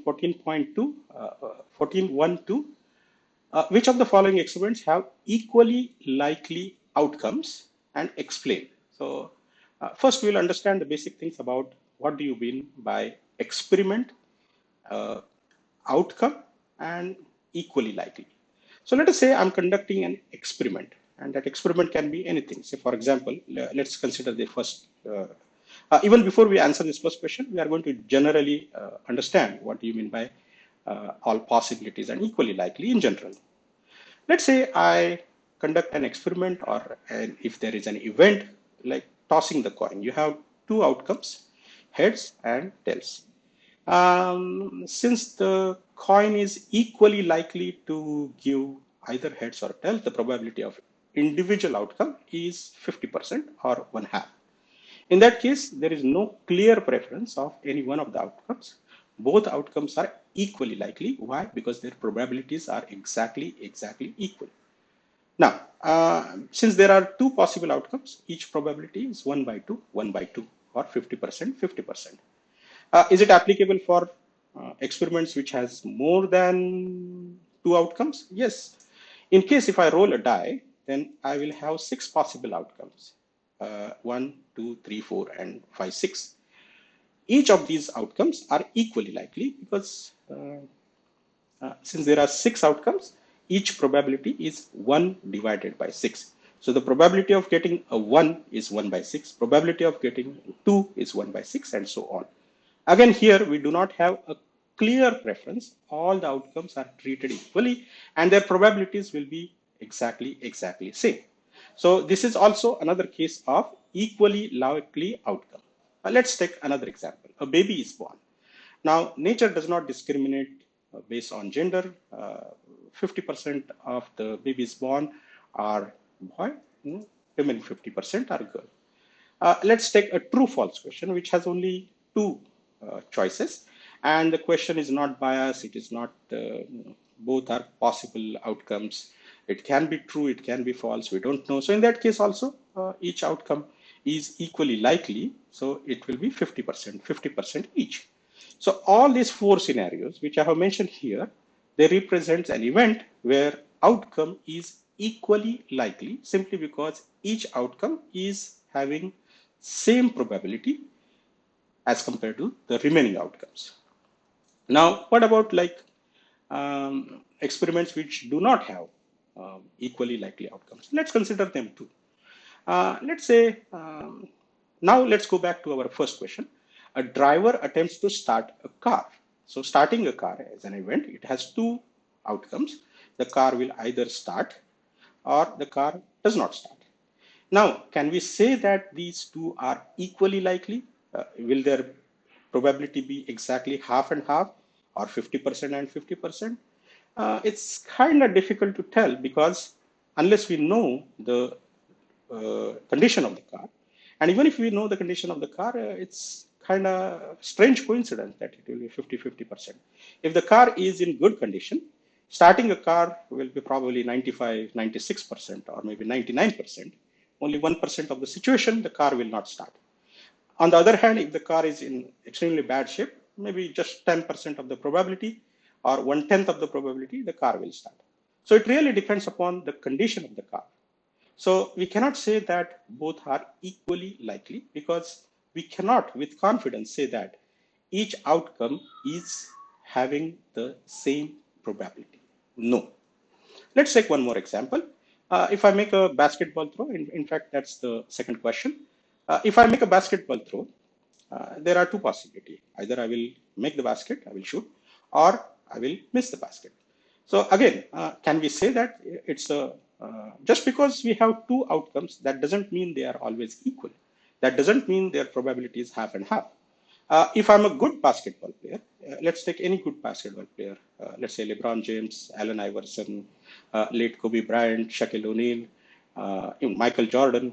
14.2, 14.1.2. Which of the following experiments have equally likely outcomes and explain? So first we'll understand the basic things about what do you mean by experiment, uh, outcome, and equally likely. So let us say I'm conducting an experiment, and that experiment can be anything. Say, for example, let's consider the first. Even before we answer this first question, we are going to generally understand what do you mean by all possibilities and equally likely in general. Let's say I conduct an experiment, or if there is an event like tossing the coin, you have two outcomes, heads and tails. Since the coin is equally likely to give either heads or tails, the probability of individual outcome is 50% or one half. In that case, there is no clear preference of any one of the outcomes. Both outcomes are equally likely. Why? Because their probabilities are exactly equal. Now, since there are two possible outcomes, each probability is 1 by 2, or 50%, 50%. Is it applicable for experiments which has more than two outcomes? Yes. In case if I roll a die, then I will have 6 possible outcomes. 1, 2, 3, 4, and 5, 6. Each of these outcomes are equally likely because since there are 6 outcomes, each probability is 1 divided by 6. So the probability of getting a 1 is 1 by 6. Probability of getting 2 is 1 by 6, and so on. Again, here we do not have a clear preference. All the outcomes are treated equally, and their probabilities will be exactly same. So this is also another case of equally likely outcome. Let's take another example. A baby is born. Now, nature does not discriminate based on gender. 50% of the babies born are boy, remaining 50% are girl. Let's take a true-false question, which has only two choices, and the question is not biased. It is not. Both are possible outcomes. It can be true. It can be false. We don't know. So in that case, also each outcome is equally likely. So it will be 50%, 50% each. So all these 4 scenarios, which I have mentioned here, they represent an event where outcome is equally likely, simply because each outcome is having same probability as compared to the remaining outcomes. Now, what about like experiments which do not have equally likely outcomes? Let's consider them too. Let's say, now let's go back to our first question. A driver attempts to start a car. So starting a car as an event, it has 2 outcomes. The car will either start or the car does not start. Now, can we say that these 2 are equally likely? Will their probability be exactly half and half, or 50% and 50%? It's kind of difficult to tell, because unless we know the condition of the car, and even if we know the condition of the car, it's kind of strange coincidence that it will be 50-50%. If the car is in good condition, starting a car will be probably 95, 96%, or maybe 99%. Only 1% of the situation, the car will not start. On the other hand, if the car is in extremely bad shape, maybe just 10% of the probability or 1/10 of the probability, the car will start. So it really depends upon the condition of the car. So we cannot say that both are equally likely, because we cannot with confidence say that each outcome is having the same probability. No. Let's take one more example. If I make a basketball throw, in fact, that's the second question. If I make a basketball throw, there are 2 possibilities. Either I will make the basket, I will shoot, or I will miss the basket. So again, can we say that it's a, just because we have 2 outcomes, that doesn't mean they are always equal. That doesn't mean their probability is half and half. If I'm a good basketball player, let's take any good basketball player. Let's say LeBron James, Allen Iverson, late Kobe Bryant, Shaquille O'Neal, Michael Jordan.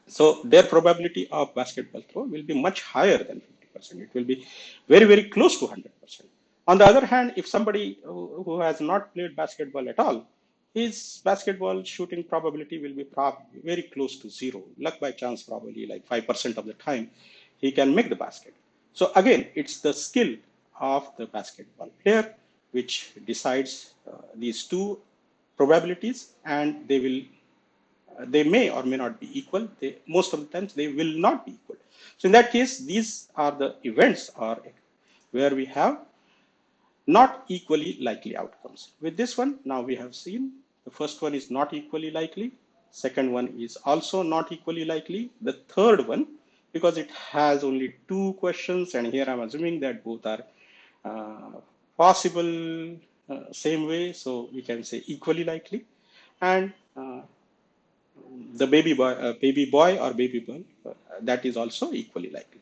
So their probability of basketball throw will be much higher than 50%. It will be very close to 100%. On the other hand, if somebody who has not played basketball at all, his basketball shooting probability will be very close to 0. Luck by chance, probably like 5% of the time, he can make the basket. So again, it's the skill of the basketball player, which decides these two probabilities, and they may or may not be equal. Most of the times they will not be equal. So in that case, these are the events or where we have not equally likely outcomes. With this one, now we have seen the first one is not equally likely. Second one is also not equally likely. The third one, because it has only two questions, and here I'm assuming that both are possible same way, so we can say equally likely. And the baby boy or baby girl, that is also equally likely.